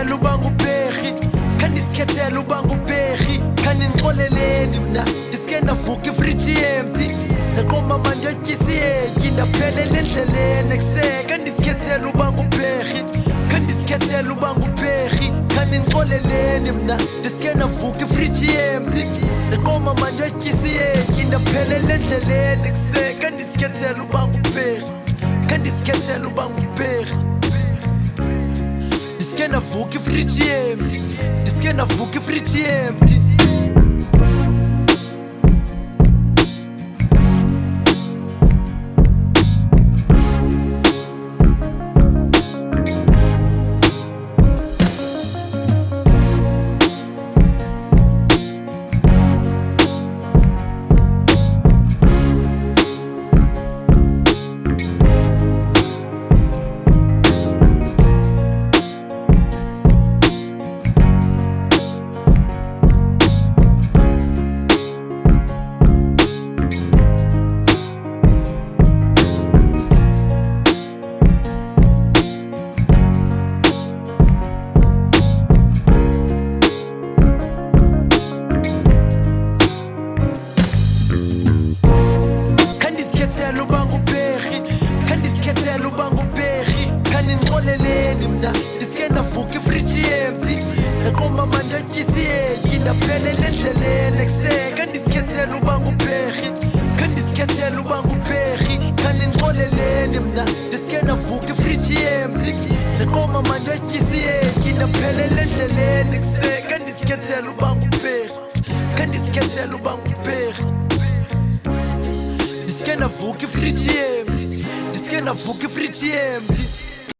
Kandiskhethel'uba ngubherhi, kandiskhethel'uba ngubherhi. Kanindixoleleni mna ndiske ndavuka ifriji empty, ndaqoma mandiyotyisa iyetyi ndaphelela endleleni ekuseni. Kandiskhethel'uba ngubherhi, kandiskhethel'uba ngubherhi. Kanindixoleleni mna ndiske ndavuka ifriji empty, ndaqoma mandiyotyisa iyetyi ndaphelela endleleni ekuseni. Kandiskhethel'uba ngubherhi, kandiskhethel'uba ngubherhi. Ndiske ndavuka ifriji empty, ndiske ndavuka ifriji empty. Kandiskhethel'uba ngubherhi, kandiskhethel'uba ngubherhi. Kanindixoleleni mna ndiske ndavuka ifriji empty, ndaqoma mandiyotyisa iyetyi ndaphelela endleleni ekuseni. Kandiskhethel'uba ngubherhi, kandiskhethel'uba ngubherhi. Kanindixoleleni mna ndiske ndavuka ifriji empty, ndaqoma mandiyotyisa iyetyi ndaphelela endleleni ekuseni. Kandiskhethel'uba ngubherhi, kandiskhethel'uba ngubherhi. Ndiske ndavuka ifriji empty, ndiske ndavuka ifriji empty.